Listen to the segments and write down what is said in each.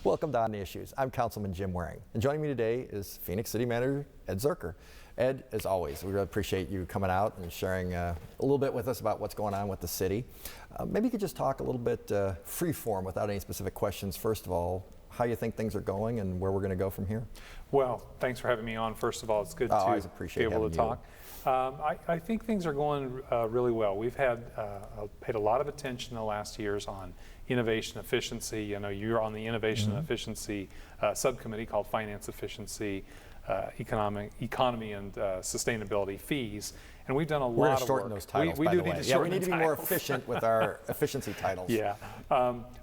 Welcome to On the Issues. I'm Councilman Jim Waring, and joining me today is Phoenix City Manager Ed Zuercher. Ed, as always, we really appreciate you coming out and sharing a little bit with us about what's going on with the city. Maybe you could just talk a little bit free form without any specific questions. First of all, how you think things are going and where we're going to go from here? Well, thanks for having me on. First of all, it's good to be able to talk. I think things are going really well. We've had paid a lot of attention in the last years on innovation efficiency. You know, you're on the innovation and efficiency subcommittee called Finance Efficiency, Economy and Sustainability Fees, and we've done a lot of work. We're going to shorten those titles, by the way. Yeah, we need to be more efficient with our efficiency titles. Yeah,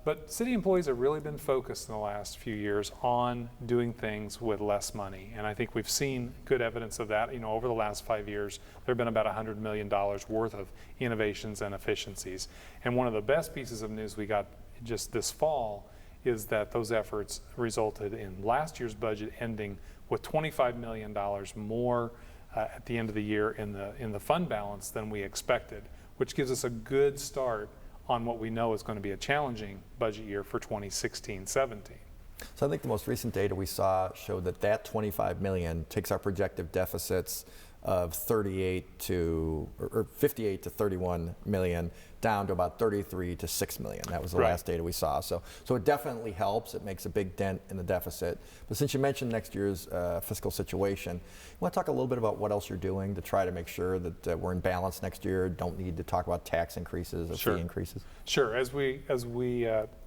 but city employees have really been focused in the last few years on doing things with less money, and I think we've seen good evidence of that. You know, over the last 5 years, there have been about $100 million worth of innovations and efficiencies. And one of the best pieces of news we got just this fall is that those efforts resulted in last year's budget ending with $25 million more at the end of the year in the fund balance than we expected, which gives us a good start on what we know is going to be a challenging budget year for 2016-17. So I think the most recent data we saw showed that $25 million takes our projected deficits of 58 to 31 million down to about 33 to 6 million. That was the last data we saw. So it definitely helps. It makes a big dent in the deficit. But since you mentioned next year's fiscal situation, you want to talk a little bit about what else you're doing to try to make sure that we're in balance next year, don't need to talk about tax increases or fee increases? Sure. As we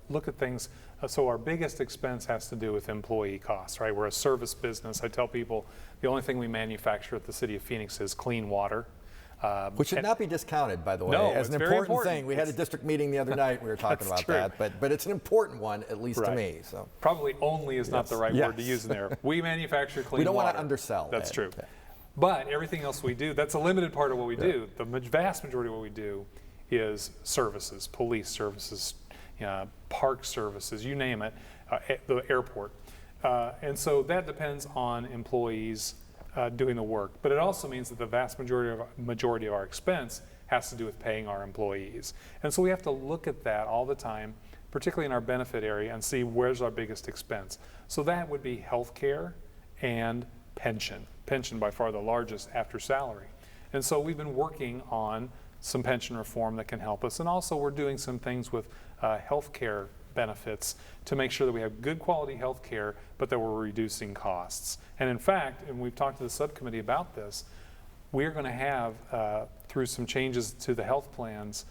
look at things, so our biggest expense has to do with employee costs, right? We're a service business. I tell people the only thing we manufacture at the City of Phoenix is clean water. Which should not be discounted, by the way, no, as an important thing. We had a district meeting the other night, we were talking about that, but it's an important one, at least to me. So probably only is not the right word to use in there. We manufacture clean water. We don't want to undersell. That's true. Okay. But everything else we do, that's a limited part of what we do. The vast majority of what we do is services, police services, park services, you name it, the airport. And so that depends on employees doing the work. But it also means that the vast majority of our expense has to do with paying our employees. And so we have to look at that all the time, particularly in our benefit area, and see where's our biggest expense. So that would be health care and pension. Pension by far the largest after salary. And so we've been working on some pension reform that can help us. And also we're doing some things with health care benefits to make sure that we have good quality health care, but that we're reducing costs. And in fact, and we've talked to the subcommittee about this, we're going to have, through some changes to the health plans,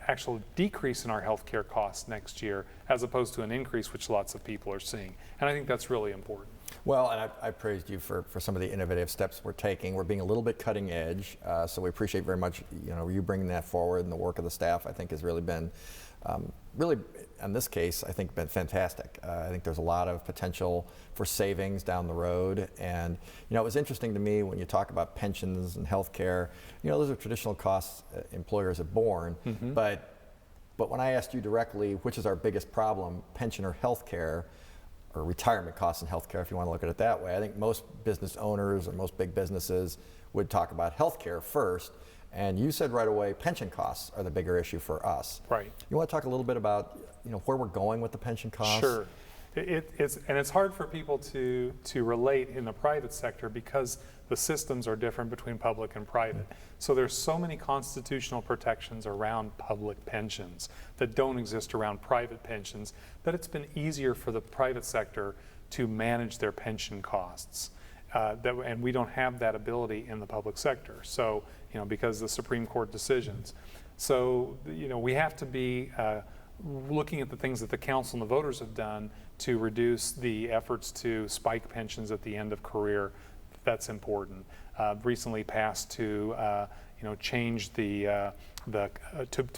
actual decrease in our health care costs next year, as opposed to an increase, which lots of people are seeing. And I think that's really important. Well, and I praised you for some of the innovative steps we're taking. We're being a little bit cutting edge, so we appreciate very much you bringing that forward, and the work of the staff I think has really been really, in this case, I think been fantastic. I think there's a lot of potential for savings down the road. And, it was interesting to me when you talk about pensions and health care, those are traditional costs employers have borne. But when I asked you directly, which is our biggest problem, pension or health care, or retirement costs in health care, if you want to look at it that way, I think most business owners or most big businesses would talk about health care first. And you said right away, pension costs are the bigger issue for us. Right. You want to talk a little bit about, where we're going with the pension costs? Sure. It's hard for people to relate in the private sector because the systems are different between public and private. So there's so many constitutional protections around public pensions that don't exist around private pensions that it's been easier for the private sector to manage their pension costs. And we don't have that ability in the public sector. So, because of the Supreme Court decisions. So, we have to be looking at the things that the council and the voters have done to reduce the efforts to spike pensions at the end of career. That's important. Recently passed to, change to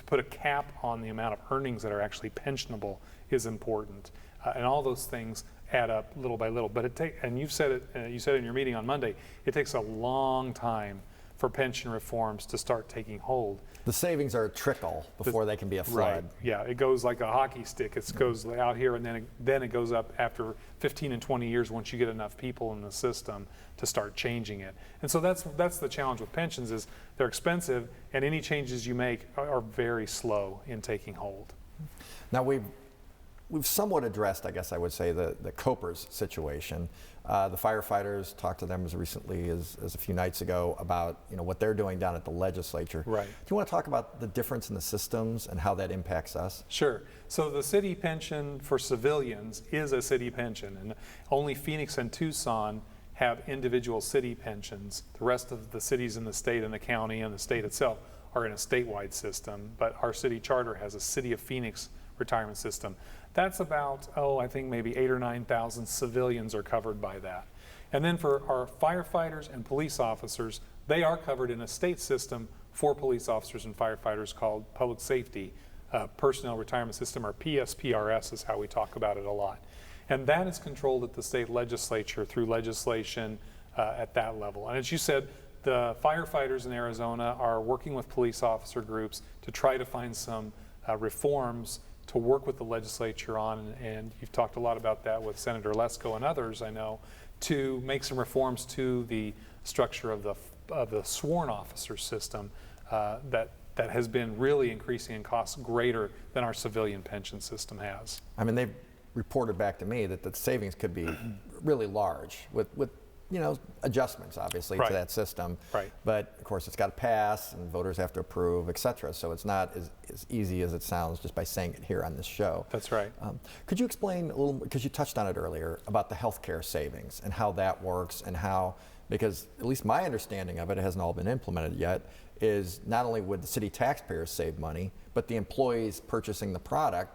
put a cap on the amount of earnings that are actually pensionable is important. And all those things add up little by little. But and you've said it. You said it in your meeting on Monday. It takes a long time for pension reforms to start taking hold. The savings are a trickle before they can be a flood. Right. Yeah, it goes like a hockey stick. It goes out here, and then it goes up after 15 and 20 years once you get enough people in the system to start changing it. And so that's the challenge with pensions is they're expensive, and any changes you make are very slow in taking hold. Now we've somewhat addressed, I guess I would say, the Copers situation. The firefighters, talked to them as recently as a few nights ago about what they're doing down at the legislature. Right. Do you want to talk about the difference in the systems and how that impacts us? Sure. So the city pension for civilians is a city pension, and only Phoenix and Tucson have individual city pensions. The rest of the cities in the state and the county and the state itself are in a statewide system, but our city charter has a City of Phoenix retirement system. That's about, I think maybe 8,000 or 9,000 civilians are covered by that. And then for our firefighters and police officers, they are covered in a state system for police officers and firefighters called Public Safety Personnel Retirement System, or PSPRS is how we talk about it a lot. And that is controlled at the state legislature through legislation at that level. And as you said, the firefighters in Arizona are working with police officer groups to try to find some reforms to work with the legislature on, and you've talked a lot about that with Senator Lesko and others, I know, to make some reforms to the structure of the sworn officer system that has been really increasing in costs greater than our civilian pension system has. I mean, they've reported back to me that the savings could be really large with adjustments, obviously, Right. to that system. Right. But of course, it's got to pass, and voters have to approve, et cetera. So it's not as easy as it sounds just by saying it here on this show. That's right. Could you explain a little, because you touched on it earlier, about the healthcare savings and how that works, and how, because at least my understanding of it hasn't all been implemented yet, is not only would the city taxpayers save money, but the employees purchasing the product,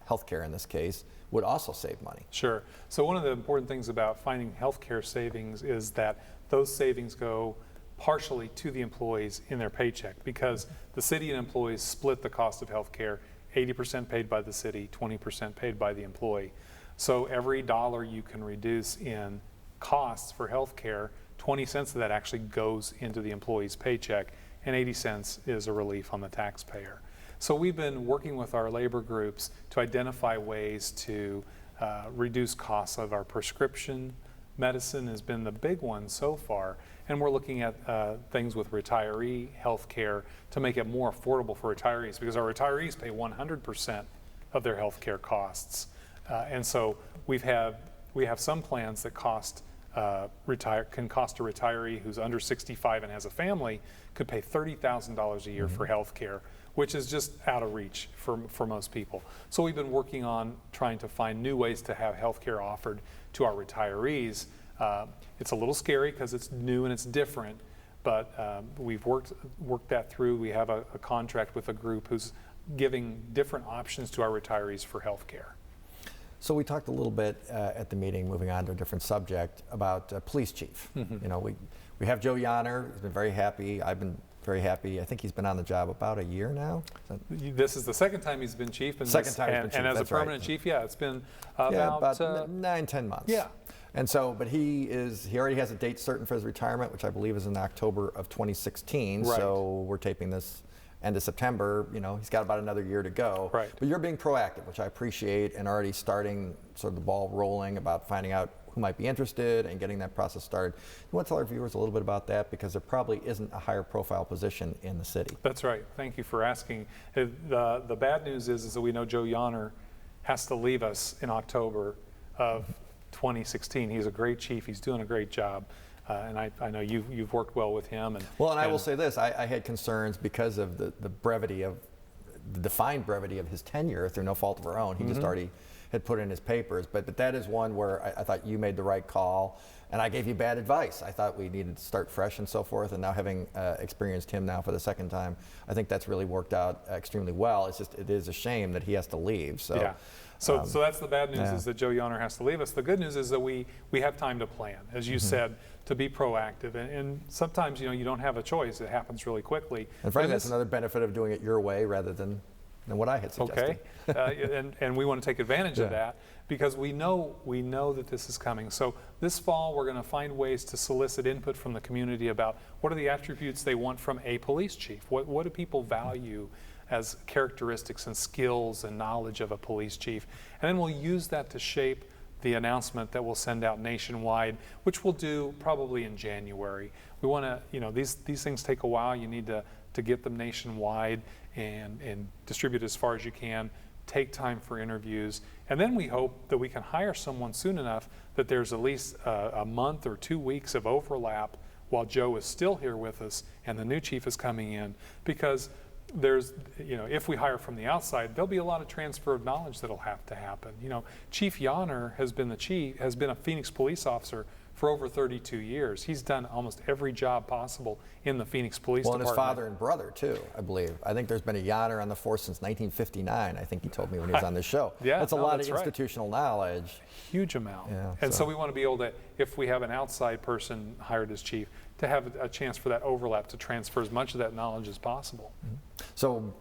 healthcare in this case, would also save money. Sure. So one of the important things about finding healthcare savings is that those savings go partially to the employees in their paycheck, because the city and employees split the cost of healthcare, 80% paid by the city, 20% paid by the employee. So every dollar you can reduce in costs for healthcare, 20 cents of that actually goes into the employee's paycheck, and 80 cents is a relief on the taxpayer. So we've been working with our labor groups to identify ways to reduce costs of our prescription. Medicine has been the big one so far, and we're looking at things with retiree health care to make it more affordable for retirees, because our retirees pay 100% of their health care costs. And so we have some plans that can cost a retiree who's under 65 and has a family could pay $30,000 a year for health care, which is just out of reach for most people. So we've been working on trying to find new ways to have health care offered to our retirees. It's a little scary because it's new and it's different, but we've worked that through. We have a contract with a group who's giving different options to our retirees for health care. So we talked a little bit at the meeting, moving on to a different subject, about police chief. We have Joe Yonner. He's been very happy. I've been very happy. I think he's been on the job about a year now. This is the second time he's been chief. And second time he's been chief, and as a that's right. permanent chief, yeah, it's been about 9-10 months. Yeah. And so, but he already has a date certain for his retirement, which I believe is in October of 2016. Right. So we're taping this end of September. He's got about another year to go. Right. But you're being proactive, which I appreciate, and already starting sort of the ball rolling about finding out who might be interested and getting that process started. You want to tell our viewers a little bit about that, because there probably isn't a higher profile position in the city. That's right. Thank you for asking. The bad news is that we know Joe Yonner has to leave us in October of 2016. He's a great chief. He's doing a great job. And I know you've worked well with him. And I will say this, I had concerns because of the defined brevity of his tenure through no fault of our own. He just already had put in his papers, but that is one where I thought you made the right call, and I gave you bad advice. I thought we needed to start fresh and so forth, and now having experienced him now for the second time, I think that's really worked out extremely well. It is a shame that he has to leave. So. Yeah. So that's the bad news, is that Joe Yonner has to leave us. The good news is that we have time to plan, as you said, to be proactive. And sometimes, you don't have a choice. It happens really quickly. And frankly, that's another benefit of doing it your way rather than what I had suggested. Okay. And we want to take advantage of that, because we know that this is coming. So this fall, we're going to find ways to solicit input from the community about what are the attributes they want from a police chief. What do people value as characteristics and skills and knowledge of a police chief? And then we'll use that to shape the announcement that we'll send out nationwide, which we'll do probably in January. We want to, these things take a while. You need to get them nationwide and distribute as far as you can take time for interviews, and then we hope that we can hire someone soon enough that there's at least a month or 2 weeks of overlap while Joe is still here with us and the new chief is coming in, because there's, if we hire from the outside, there'll be a lot of transfer of knowledge that'll have to happen. Chief Yonner has been a Phoenix police officer for over 32 years. He's done almost every job possible in the Phoenix Police Department. Well, and his father and brother too, I believe. I think there's been a Yonner on the force since 1959. I think he told me when he was on this show. Yeah, that's a lot of right. Institutional knowledge. Huge amount. Yeah, and so we want to be able to, if we have an outside person hired as chief, to have a chance for that overlap to transfer as much of that knowledge as possible. So,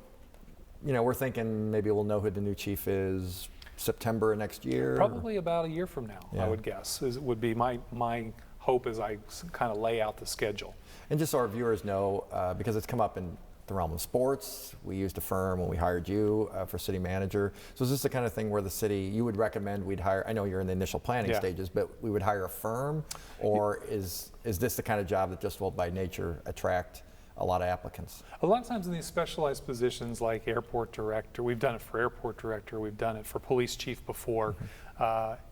we're thinking maybe we'll know who the new chief is September next year? Probably about a year from now, Yeah. I would guess, would be my hope as I kind of lay out the schedule. And just so our viewers know, because it's come up in the realm of sports, we used a firm when we hired you for city manager. So is this the kind of thing where the city, you would recommend we'd hire, I know you're in the initial planning Yeah. stages, but we would hire a firm? Or is this the kind of job that just will by nature attract a lot of applicants? A lot of times in these specialized positions like airport director, we've done it for airport director, we've done it for police chief before,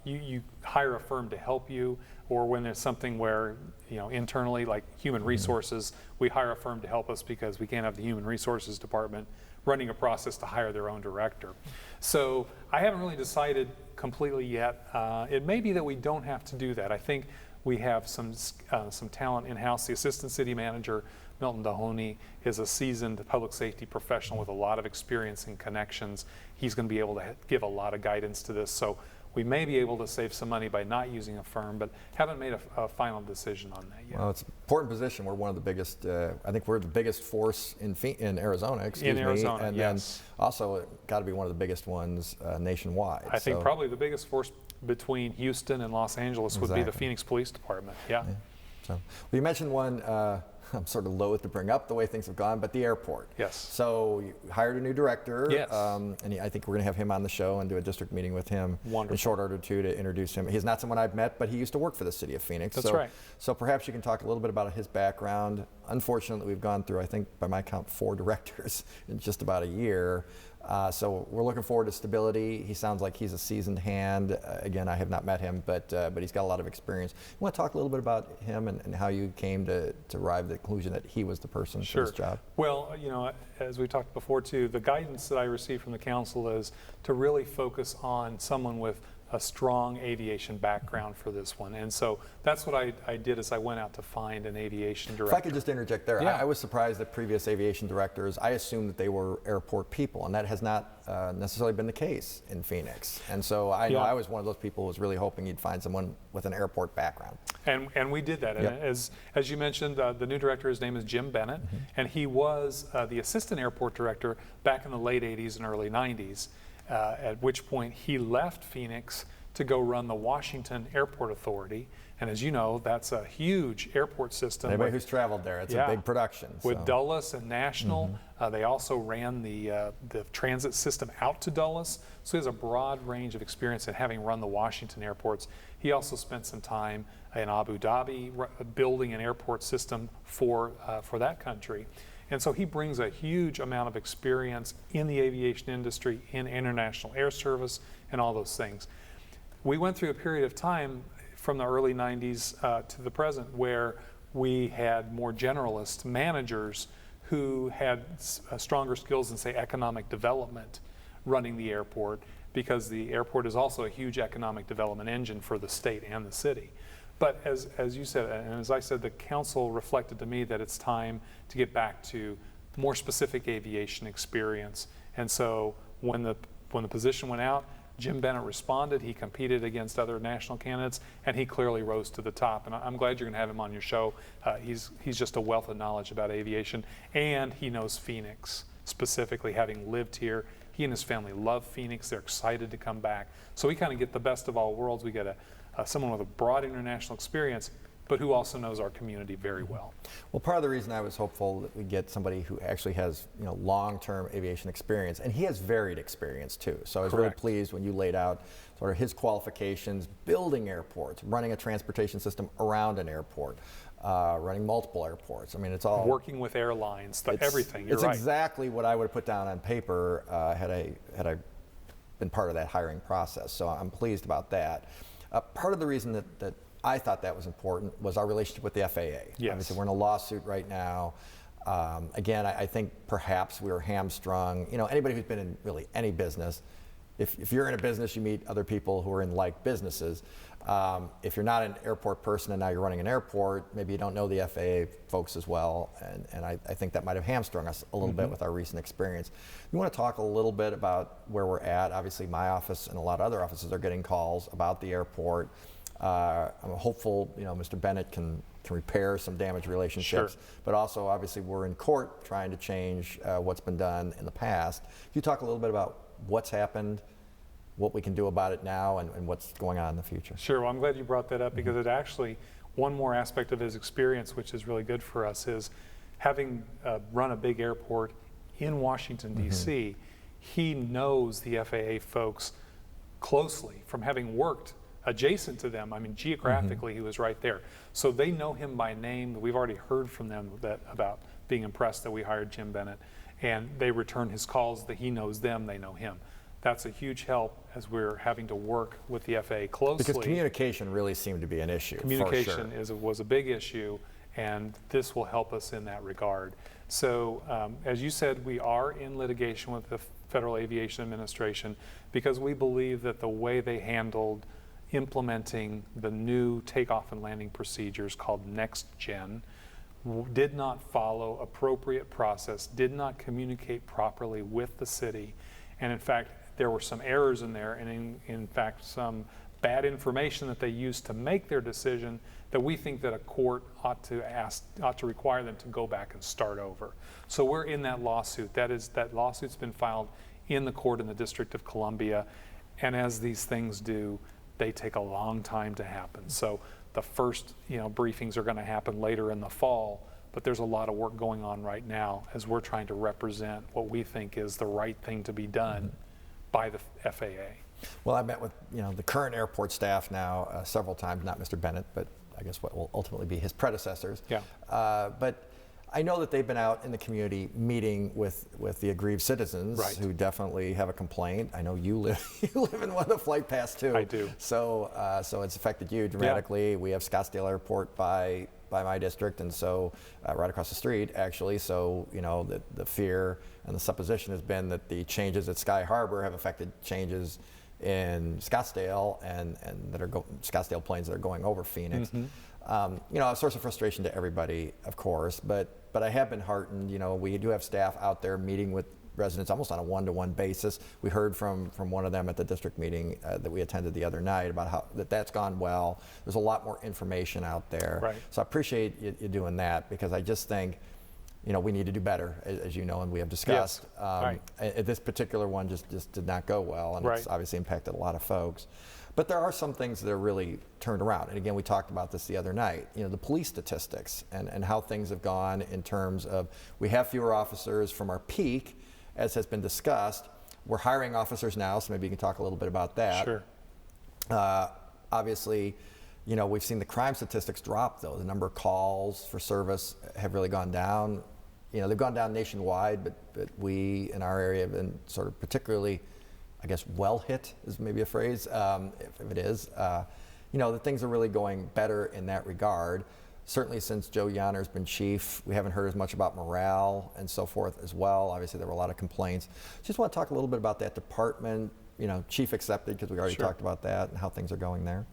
you hire a firm to help you, or when there's something where, internally, like human resources, we hire a firm to help us because we can't have the human resources department running a process to hire their own director. So I haven't really decided completely yet. It may be that we don't have to do that. I think we have some talent in-house. The assistant city manager, Milton Dahoney, is a seasoned public safety professional with a lot of experience and connections. He's going to be able to give a lot of guidance to this. So we may be able to save some money by not using a firm, but haven't made a final decision on that yet. Well, it's an important position. We're one of the biggest, I think we're the biggest force in Arizona, In Arizona, and yes. then also got to be one of the biggest ones nationwide. I think probably the biggest force between Houston and Los Angeles would be the Phoenix Police Department. Yeah. So, well, you mentioned one, I'm sort of loath to bring up the way things have gone, but the airport. Yes. So you hired a new director. Yes. And I think we're going to have him on the show and do a district meeting with him Wonderful. in short order too, to introduce him. He's not someone I've met, but he used to work for the city of Phoenix. That's right. So perhaps you can talk a little bit about his background. Unfortunately, we've gone through, I think by my count, 4 directors in just about a year. So we're looking forward to stability. He sounds like he's a seasoned hand. Again, I have not met him, but he's got a lot of experience. You want to talk a little bit about him and how you came to arrive at the conclusion that he was the person for this job? Well, as we talked before too, the guidance that I received from the council is to really focus on someone with a strong aviation background for this one. And so that's what I did, is I went out to find an aviation director. If I could just interject there, Yeah. I was surprised that previous aviation directors, I assumed that they were airport people, and that has not necessarily been the case in Phoenix. And so I know I was one of those people who was really hoping you'd find someone with an airport background. And we did that. Yep. And as you mentioned, the new director, his name is Jim Bennett, and he was the assistant airport director back in the late 80s and early 90s. At which point he left Phoenix to go run the Washington Airport Authority. And as you know, that's a huge airport system. Anybody who's traveled there, it's a big production. With Dulles and National. They also ran the transit system out to Dulles. So he has a broad range of experience in having run the Washington airports. He also spent some time in Abu Dhabi building an airport system for that country. And so he brings a huge amount of experience in the aviation industry, in international air service, and all those things. We went through a period of time from the early 90s to the present where we had more generalist managers who had stronger skills in, say, economic development running the airport, because the airport is also a huge economic development engine for the state and the city. But as you said, and as I said, the council reflected to me that it's time to get back to more specific aviation experience. And so when the position went out, Jim Bennett responded. He competed against other national candidates, and he clearly rose to the top. And I'm glad you're going to have him on your show. He's just a wealth of knowledge about aviation, and he knows Phoenix specifically, having lived here. He and his family love Phoenix. They're excited to come back. So we kind of get the best of all worlds. We get someone with a broad international experience, but who also knows our community very well. Well, part of the reason I was hopeful that we get somebody who actually has long-term aviation experience, and he has varied experience too. So I was really pleased when you laid out sort of his qualifications, building airports, running a transportation system around an airport, running multiple airports. I mean, it's all working with airlines, everything. You're it's right. exactly what I would have put down on paper had I been part of that hiring process. So I'm pleased about that. Part of the reason that I thought that was important was our relationship with the FAA. Yes. Obviously, we're in a lawsuit right now. Again, I think perhaps we were hamstrung. You know, anybody who's been in really any business, if you're in a business, you meet other people who are in like businesses. If you're not an airport person and now you're running an airport, maybe you don't know the FAA folks as well, and I think that might have hamstrung us a little bit with our recent experience. You want to talk a little bit about where we're at? Obviously, my office and a lot of other offices are getting calls about the airport. I'm hopeful, you know, Mr. Bennett can repair some damaged relationships, Sure. but also obviously we're in court trying to change what's been done in the past. Can you talk a little bit about what's happened, what we can do about it now, and what's going on in the future? Sure, well, I'm glad you brought that up because it actually, one more aspect of his experience, which is really good for us, is having run a big airport in Washington, D.C., he knows the FAA folks closely from having worked adjacent to them. I mean, geographically, he was right there. So they know him by name. We've already heard from them about being impressed that we hired Jim Bennett, and they return his calls that he knows them, they know him. That's a huge help as we're having to work with the FAA closely. Because communication really seemed to be an issue. Communication for sure. was a big issue, and this will help us in that regard. So as you said, we are in litigation with the Federal Aviation Administration because we believe that the way they handled implementing the new takeoff and landing procedures called Next Gen did not follow appropriate process, did not communicate properly with the city, and in fact there were some errors in there, and in fact some bad information that they used to make their decision that we think that a court ought to require them to go back and start over. So we're in that lawsuit. That lawsuit's been filed in the court in the District of Columbia, and as these things do, they take a long time to happen. So the first briefings are going to happen later in the fall, but there's a lot of work going on right now as we're trying to represent what we think is the right thing to be done by the FAA. Well, I met with the current airport staff now several times, not Mr. Bennett, but I guess what will ultimately be his predecessors. Yeah. But I know that they've been out in the community meeting with the aggrieved citizens who definitely have a complaint. I know you live in one of the flight paths too. I do. So it's affected you dramatically. Yeah. We have Scottsdale Airport by my district, and so right across the street actually. So the fear and the supposition has been that the changes at Sky Harbor have affected changes in Scottsdale and that are Scottsdale planes that are going over Phoenix. A source of frustration to everybody, of course, but I have been heartened. We do have staff out there meeting with residents almost on a one-to-one basis. We heard from one of them at the district meeting that we attended the other night about how that's gone well. There's a lot more information out there. Right. So I appreciate you doing that, because I just think we need to do better, as you know, and we have discussed. Yes. This particular one just did not go well, and it's obviously impacted a lot of folks. But there are some things that are really turned around. And again, we talked about this the other night, the police statistics and how things have gone in terms of, we have fewer officers from our peak, as has been discussed. We're hiring officers now, so maybe you can talk a little bit about that. Sure. Obviously, we've seen the crime statistics drop, though. The number of calls for service have really gone down. They've gone down nationwide, but we in our area have been sort of particularly, I guess, well hit is maybe a phrase, if it is. The things are really going better in that regard. Certainly since Joe Yonner's been chief, we haven't heard as much about morale and so forth as well. Obviously there were a lot of complaints. Just want to talk a little bit about that department, chief accepted, because we already talked about that, and how things are going there.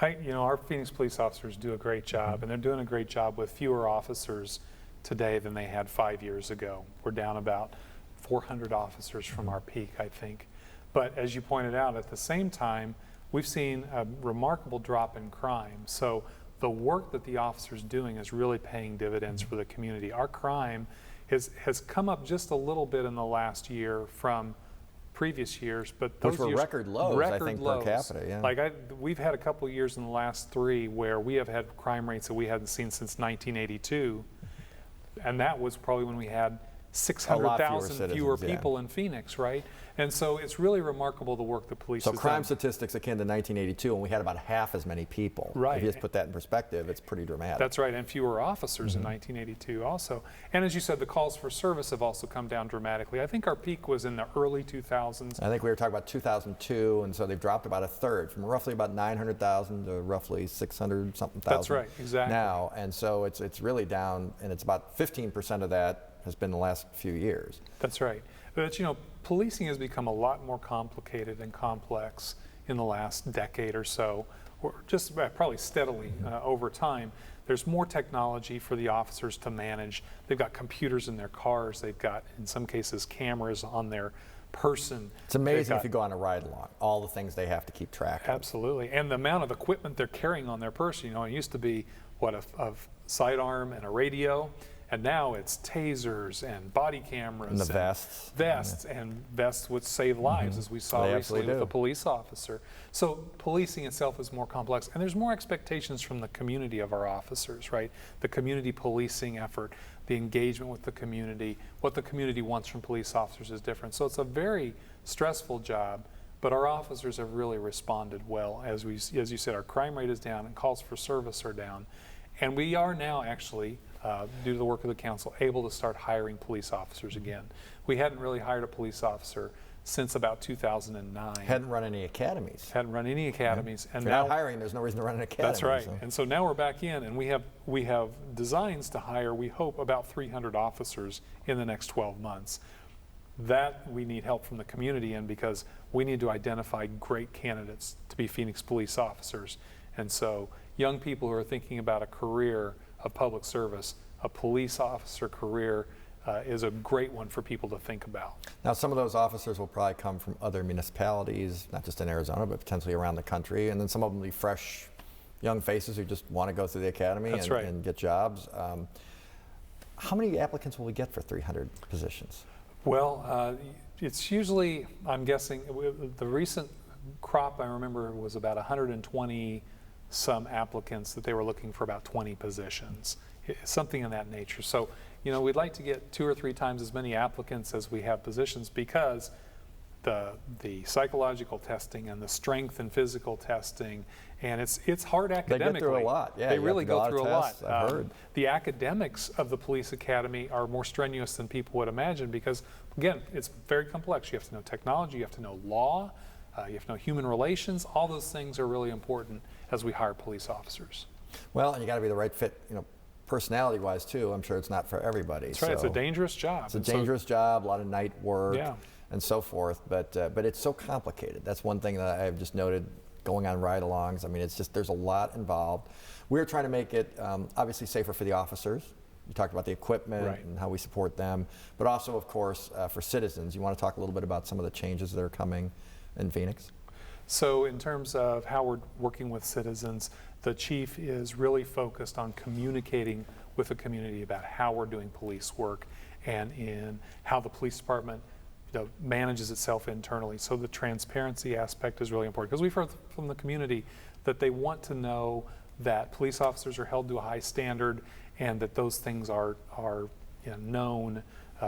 Our Phoenix police officers do a great job, and they're doing a great job with fewer officers today than they had 5 years ago. We're down about 400 officers from our peak, I think. But as you pointed out, at the same time, we've seen a remarkable drop in crime. So the work that the officers doing is really paying dividends for the community. Our crime has come up just a little bit in the last year from previous years, but those which were years, record lows, I think, per capita. Yeah. Like we've had a couple of years in the last 3 where we have had crime rates that we hadn't seen since 1982, and that was probably when we had 600,000 fewer citizens, yeah. people in Phoenix, right? And so it's really remarkable the work the police So has crime done. statistics akin to 1982, and we had about half as many people. Right. If you just put that in perspective, it's pretty dramatic. That's right, and fewer officers in 1982 also. And as you said, the calls for service have also come down dramatically. I think our peak was in the early 2000s. I think we were talking about 2002, and so they've dropped about a third, from roughly about 900,000 to roughly 600 something thousand. That's right, exactly. Now, and so it's really down, and it's about 15% of that has been the last few years. That's right. But you know, policing has become a lot more complicated and complex in the last decade or so, or just probably steadily over time. There's more technology for the officers to manage. They've got computers in their cars. They've got, in some cases, cameras on their person. It's amazing if you go on a ride along, all the things they have to keep track of. Absolutely. And the amount of equipment they're carrying on their person. You know, it used to be, what, a sidearm and a radio. And now it's tasers and body cameras. And the vests. Vests, and vests which save lives, as we saw They recently absolutely with do. a police officer. So policing itself is more complex. And there's more expectations from the community of our officers, right? The community policing effort, the engagement with the community, what the community wants from police officers is different. So it's a very stressful job, but our officers have really responded well. As you said, our crime rate is down and calls for service are down. And we are now actually, due to the work of the council, able to start hiring police officers again. We hadn't really hired a police officer since about 2009. Hadn't run any academies. Hadn't run any academies. If And you're now, not hiring, there's no reason to run an academy. that's right. So. And so now we're back in, and we have designs to hire, we hope, about 300 officers in the next 12 months. That we need help from the community in, because we need to identify great candidates to be Phoenix police officers. And so young people who are thinking about a career of public service, a police officer career is a great one for people to think about. Now, some of those officers will probably come from other municipalities, not just in Arizona, but potentially around the country. And then some of them will be fresh, young faces who just want to go through the academy and get jobs. How many applicants will we get for 300 positions? Well, it's usually, I'm guessing, the recent crop I remember was about 120 some applicants that they were looking for about 20 positions, something in that nature. So, you know, we'd like to get 2 or 3 times as many applicants as we have positions, because the psychological testing and the strength and physical testing, and it's hard academically. They go through a lot. Yeah, they you really have to go through a lot. tests, I've heard. The academics of the police academy are more strenuous than people would imagine, because, again, it's very complex. You have to know technology, you have to know law, you have to know human relations. All those things are really important as we hire police officers. Well, and you got to be the right fit, you know, personality-wise too. I'm sure it's not for everybody. That's right. It's a dangerous job. It's a dangerous job, a lot of night work, Yeah. and so forth. But it's so complicated. That's one thing that I've just noted going on ride-alongs. I mean, it's just, there's a lot involved. We're trying to make it obviously safer for the officers. You talked about the equipment Right. and how we support them, but also, of course, for citizens. You want to talk a little bit about some of the changes that are coming in Phoenix? So in terms of how we're working with citizens, the chief is really focused on communicating with the community about how we're doing police work, and in how the police department, you know, manages itself internally. So the transparency aspect is really important, because we've heard from the community that they want to know that police officers are held to a high standard, and that those things are you know, known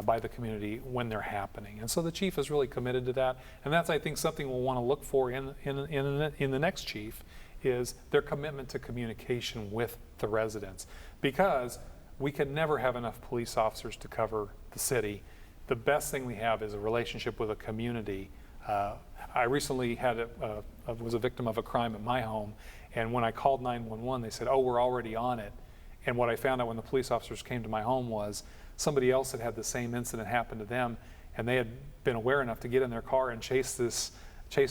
by the community when they're happening. And so the chief is really committed to that, and that's, I think, something we'll want to look for in the next chief, is their commitment to communication with the residents, because we can never have enough police officers to cover the city. The best thing we have is a relationship with a community. I recently was a victim of a crime at my home, and when I called 911, they said, "Oh, we're already on it." And what I found out when the police officers came to my home was somebody else had had the same incident happen to them, and they had been aware enough to get in their car and chase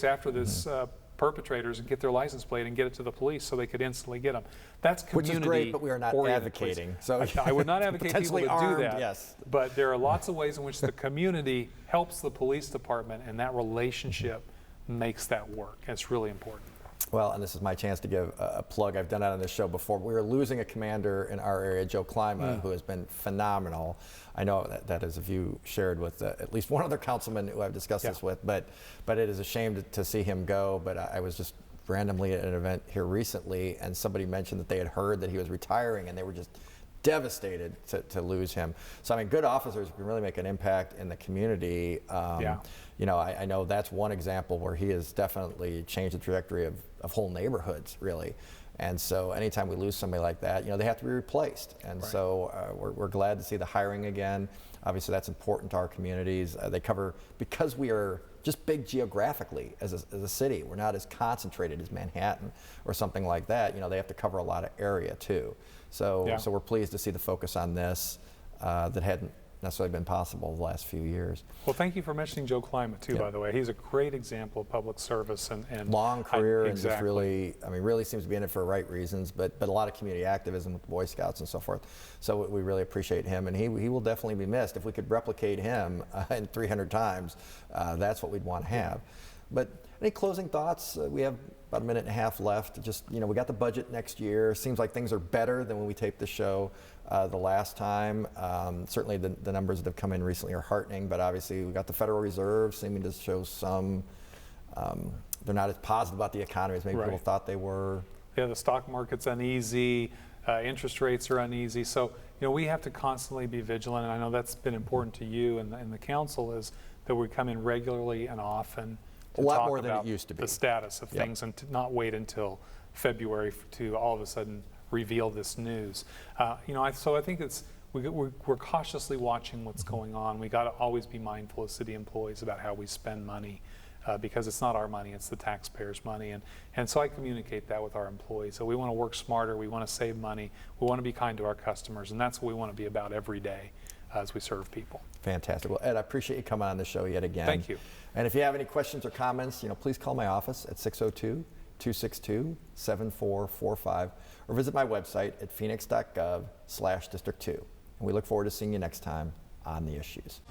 after this perpetrators and get their license plate and get it to the police so they could instantly get them. That's community. Which is great, but we are not advocating. So I would not advocate people to do that. Yes. But there are lots of ways in which the community helps the police department, and that relationship makes that work. It's really important. Well, and this is my chance to give a plug. I've done that on this show before. We were losing a commander in our area, Joe Klima, who has been phenomenal. I know that is a view shared with at least one other councilman who I've discussed this with, but it is a shame to see him go. But I was just randomly at an event here recently, and somebody mentioned that they had heard that he was retiring, and they were just devastated to lose him. So I mean, good officers can really make an impact in the community. Yeah. You know, I know that's one example where he has definitely changed the trajectory of whole neighborhoods, really. And so anytime we lose somebody like that, you know, they have to be replaced. And Right. so we're glad to see the hiring again. Obviously, that's important to our communities. They cover, because we are just big geographically as a city. We're not as concentrated as Manhattan or something like that. You know, they have to cover a lot of area too. So, Yeah. so we're pleased to see the focus on this that hadn't necessarily been possible the last few years. Well, thank you for mentioning Joe Climate too, Yeah. by the way. He's a great example of public service and Long career and just exactly. really, I mean, really seems to be in it for the right reasons, but a lot of community activism with Boy Scouts and so forth. So we really appreciate him, and he will definitely be missed. If we could replicate him in 300 times, that's what we'd want to have. But any closing thoughts? We have about a minute and a half left. Just, you know, we got the budget next year. Seems like things are better than when we taped the show the last time. Certainly the numbers that have come in recently are heartening, but obviously we got the Federal Reserve seeming to show some, they're not as positive about the economy as maybe Right. people thought they were. Yeah, the stock market's uneasy, interest rates are uneasy. So, you know, we have to constantly be vigilant, and I know that's been important to you and the council, is that we come in regularly and often to A lot talk more than it about used to be. the status of Yep. things, and to not wait until February to all of a sudden reveal this news. You know, so I think we're cautiously watching what's going on. We got to always be mindful as city employees about how we spend money, because it's not our money, it's the taxpayers' money. And so I communicate that with our employees. So we want to work smarter, we want to save money, we want to be kind to our customers, and that's what we want to be about every day as we serve people. Fantastic. Well, Ed, I appreciate you coming on the show yet again. Thank you. And if you have any questions or comments, you know, please call my office at 602-262-7445 or visit my website at phoenix.gov/district2. And we look forward to seeing you next time on The Issues.